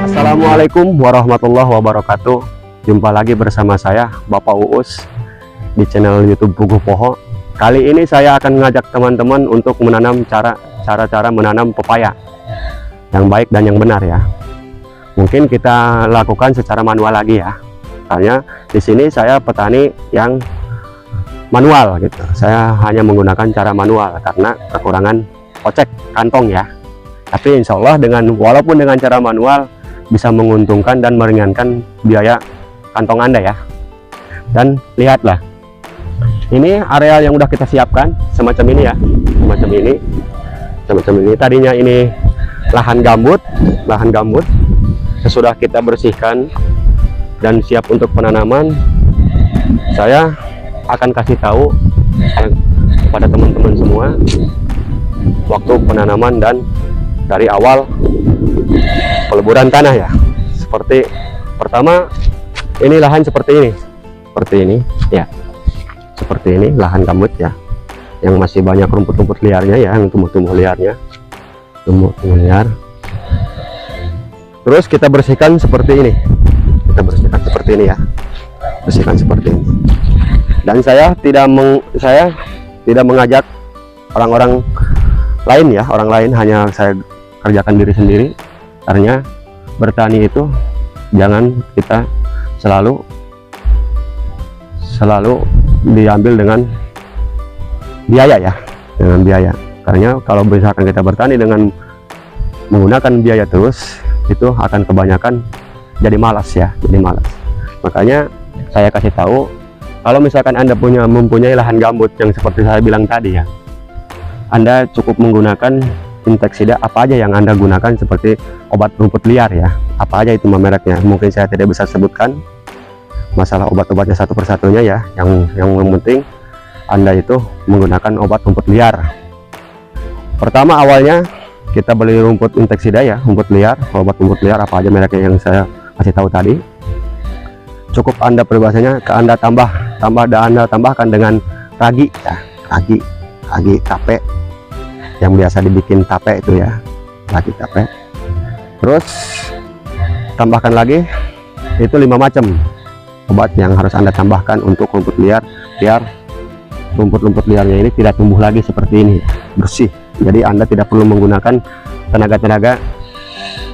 Assalamualaikum warahmatullahi wabarakatuh. Jumpa lagi bersama saya Bapak Uus di channel YouTube Puguh Poho. Kali ini saya akan mengajak teman-teman untuk menanam cara-cara menanam pepaya yang baik dan yang benar ya. Mungkin kita lakukan secara manual lagi ya. Karena di sini saya petani yang manual gitu. Saya hanya menggunakan cara manual karena kekurangan kocek kantong ya. Tapi insya Allah walaupun dengan cara manual bisa menguntungkan dan meringankan biaya kantong Anda ya. Dan lihatlah, ini areal yang udah kita siapkan semacam ini ya, semacam ini. Tadinya ini lahan gambut sesudah kita bersihkan dan siap untuk penanaman. Saya akan kasih tahu kepada teman-teman semua waktu penanaman dan dari awal peleburan tanah ya. Seperti pertama, ini lahan seperti ini ya, seperti ini lahan gambut ya, yang masih banyak rumput-rumput liarnya ya, yang tumbuh-tumbuh liarnya, tumbuh-tumbuh liar. Terus kita bersihkan seperti ini, ya, bersihkan seperti ini. Dan saya tidak mengajak orang-orang lain ya, orang lain, hanya saya kerjakan diri sendiri. Karena bertani itu jangan kita selalu diambil dengan biaya ya, dengan biaya. Karena kalau misalkan kita bertani dengan menggunakan biaya terus, itu akan kebanyakan jadi malas ya, jadi malas. Makanya saya kasih tahu, kalau misalkan Anda mempunyai lahan gambut yang seperti saya bilang tadi ya, Anda cukup menggunakan inseksida apa aja yang Anda gunakan, seperti obat rumput liar ya, apa aja itu mereknya. Mungkin saya tidak bisa sebutkan masalah obat-obatnya satu persatunya ya. Yang penting Anda itu menggunakan obat rumput liar. Pertama awalnya kita beli rumput inseksida ya, rumput liar, obat rumput liar apa aja mereknya yang saya kasih tahu tadi. Cukup Anda peribahasanya Anda tambahkan dengan ragi ya, ragi tape yang biasa dibikin tape itu ya, ragi tape. Terus tambahkan lagi itu 5 macam obat yang harus Anda tambahkan untuk rumput liar, biar rumput-rumput liarnya ini tidak tumbuh lagi seperti ini, bersih. Jadi Anda tidak perlu menggunakan tenaga-tenaga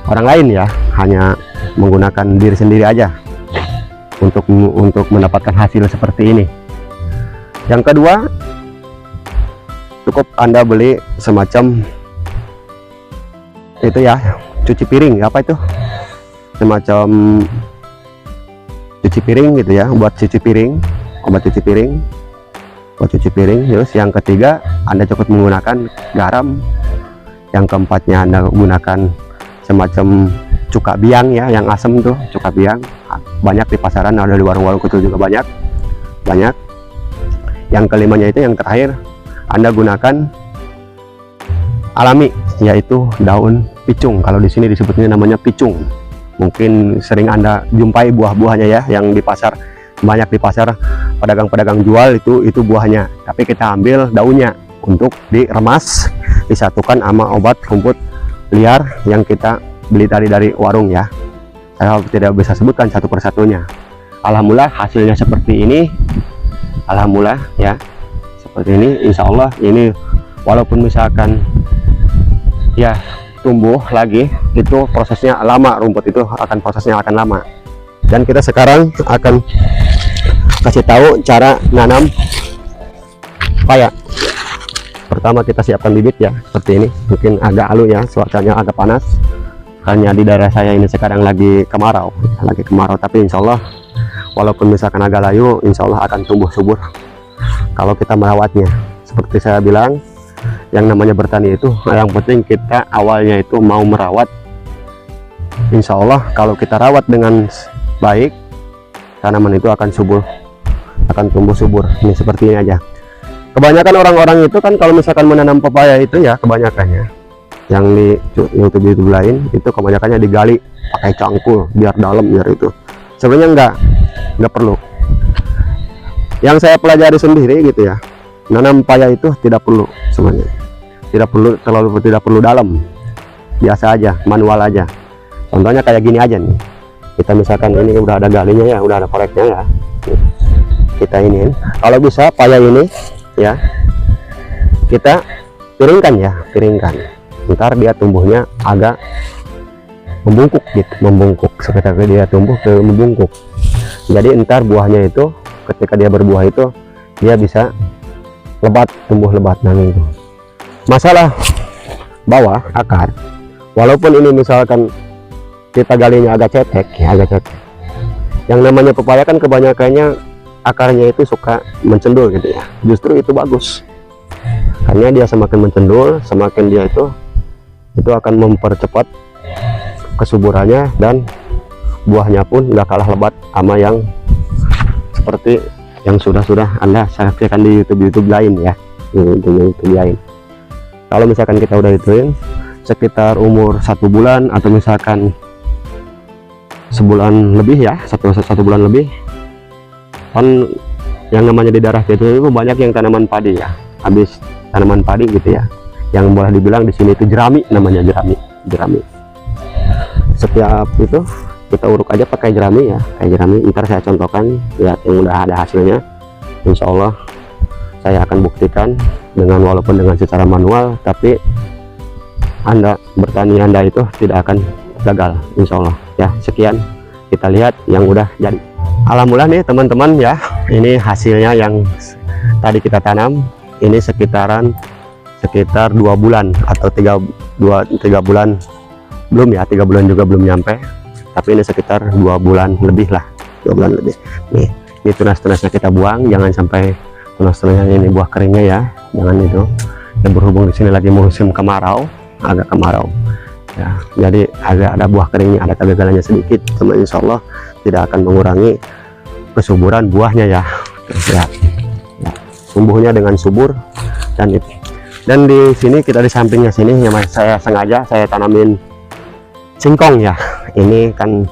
orang lain ya, hanya menggunakan diri sendiri aja untuk mendapatkan hasil seperti ini. Yang kedua, cukup Anda beli semacam itu ya, cuci piring, apa itu, semacam cuci piring gitu ya, buat cuci piring, obat cuci piring, buat cuci piring. Terus yang ketiga, Anda cukup menggunakan garam. Yang keempatnya, Anda gunakan semacam cuka biang ya, yang asam tuh, cuka biang. Banyak di pasaran, ada di warung-warung kecil juga banyak. Yang kelimanya itu, yang terakhir, Anda gunakan alami, yaitu daun picung. Kalau di sini disebutnya namanya picung. Mungkin sering Anda jumpai buah-buahnya ya, yang di pasar, banyak di pasar pedagang-pedagang jual itu buahnya. Tapi kita ambil daunnya untuk diremas, disatukan sama obat rumput liar yang kita beli tadi dari warung ya. Saya tidak bisa sebutkan satu persatunya. Alhamdulillah hasilnya seperti ini. Alhamdulillah ya, seperti ini. Insya Allah ini walaupun misalkan ya tumbuh lagi, itu prosesnya lama, rumput itu prosesnya akan lama. Dan kita sekarang akan kasih tahu cara nanam pepaya. Pertama kita siapkan bibit ya, seperti ini. Mungkin agak halu ya, cuacanya agak panas. Hanya di daerah saya ini sekarang lagi kemarau, tapi insya Allah walaupun misalkan agak layu, insya Allah akan tumbuh subur kalau kita merawatnya. Seperti saya bilang, yang namanya bertani itu yang penting kita awalnya itu mau merawat. Insya Allah kalau kita rawat dengan baik, tanaman itu akan subur, akan tumbuh subur. Ini seperti ini aja. Kebanyakan orang-orang itu kan kalau misalkan menanam pepaya itu ya, kebanyakannya yang di YouTube lain itu kebanyakannya digali pakai cangkul biar dalam, biar itu. Sebenarnya nggak perlu. Yang saya pelajari sendiri gitu ya, nanam paya itu tidak perlu semuanya, tidak perlu dalam, biasa aja, manual aja. Contohnya kayak gini aja nih, kita misalkan ini udah ada galinya ya, udah ada koreknya ya, kita ini kalau bisa paya ini ya kita piringkan ya, piringkan, ntar dia tumbuhnya agak membungkuk gitu, membungkuk, sekitar dia tumbuh ke membungkuk. Jadi ntar buahnya itu ketika dia berbuah itu dia bisa lebat, tumbuh lebat. Nah itu masalah bawah akar, walaupun ini misalkan kita galinya agak cetek ya, agak cetek, yang namanya pepaya kan kebanyakannya akarnya itu suka mencendul gitu ya. Justru itu bagus, karena dia semakin mencendul, semakin dia itu akan mempercepat kesuburannya, dan buahnya pun nggak kalah lebat sama yang seperti yang sudah Anda saksikan di YouTube lain ya, YouTube lain. Kalau misalkan kita udah ituin sekitar umur 1 bulan atau misalkan sebulan lebih ya, satu bulan lebih, kan yang namanya di daerah itu banyak yang tanaman padi ya, habis tanaman padi gitu ya, yang boleh dibilang di sini itu jerami, namanya jerami. Setiap itu kita uruk aja pakai jerami ya, kayak jerami. Ntar saya contohkan ya, yang udah ada hasilnya. Insya Allah saya akan buktikan dengan, walaupun dengan secara manual, tapi Anda bertani Anda itu tidak akan gagal, Insya Allah ya. Sekian, kita lihat yang udah jadi. Alhamdulillah nih teman-teman ya, ini hasilnya yang tadi kita tanam. Ini sekitar 2 bulan atau 3 bulan belum ya, 3 bulan juga belum nyampe, tapi ini sekitar 2 bulan lebih lah, 2 bulan lebih. Nih, ini tunas-tunasnya kita buang, jangan sampai tunas-tunasnya ini buah keringnya ya, jangan itu. Dan berhubung di sini lagi musim kemarau, agak kemarau ya, jadi agak ada buah keringnya, ada kegagalannya sedikit, cuma insya Allah tidak akan mengurangi kesuburan buahnya ya. Ya, tumbuhnya dengan subur. Dan di sini kita di sampingnya sini yang saya sengaja saya tanamin singkong ya. Ini kan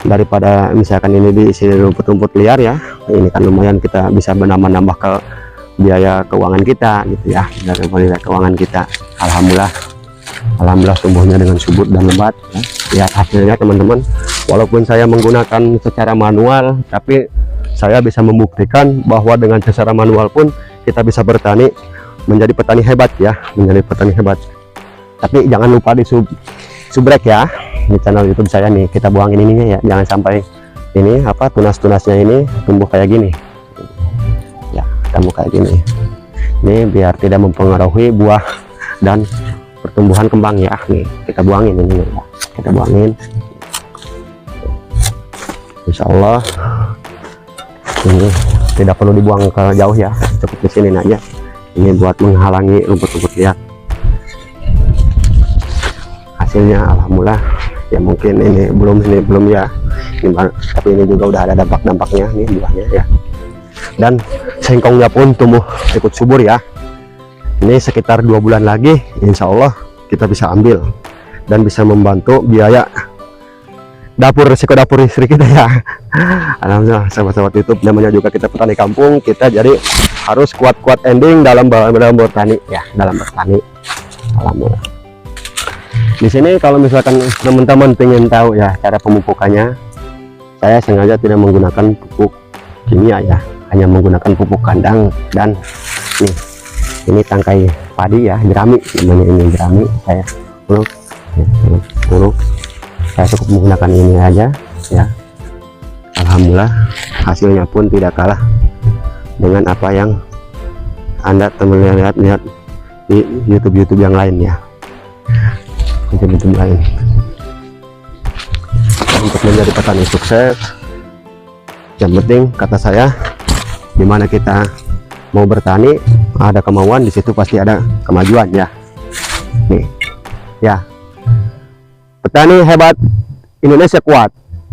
daripada misalkan ini diisi rumput-rumput liar ya, ini kan lumayan kita bisa menambah ke biaya keuangan kita gitu ya, dari biaya keuangan kita. Alhamdulillah tumbuhnya dengan subur dan lebat ya. Lihat hasilnya teman-teman, walaupun saya menggunakan secara manual, tapi saya bisa membuktikan bahwa dengan secara manual pun kita bisa bertani, menjadi petani hebat ya, menjadi petani hebat. Tapi jangan lupa di subrek ya, di channel YouTube saya nih, kita buangin ininya ya, jangan sampai ini tunas-tunasnya ini tumbuh kayak gini ya, tumbuh kayak gini. Ini biar tidak mempengaruhi buah dan pertumbuhan kembang ya. Nih kita buangin ini ya, kita buangin. Insya Allah ini tidak perlu dibuang ke jauh ya, cukup di sini aja. Ini buat menghalangi rumput-rumput liar. Hasilnya alhamdulillah ya, mungkin ini belum ya, tapi ini juga udah ada dampak-dampaknya nih buahnya ya. Dan singkongnya pun tumbuh cukup subur ya. Ini sekitar 2 bulan lagi insya Allah kita bisa ambil dan bisa membantu biaya resiko dapur istri kita ya. Alhamdulillah sahabat-sahabat YouTube, namanya juga kita petani kampung, kita jadi harus kuat-kuat ending dalam bertani ya, dalam bertani. Alhamdulillah. Di sini kalau misalkan teman-teman pengen tahu ya cara pemupukannya, saya sengaja tidak menggunakan pupuk kimia ya, hanya menggunakan pupuk kandang. Dan nih, ini tangkai padi ya, jerami namanya, ini jerami. Saya uruk, saya cukup menggunakan ini aja ya. Alhamdulillah hasilnya pun tidak kalah dengan apa yang Anda teman lihat di YouTube yang lain ya, YouTube lain. Untuk menjadi petani sukses, yang penting kata saya, dimana kita mau bertani ada kemauan, di situ pasti ada kemajuan ya. Nih ya, petani hebat Indonesia kuat.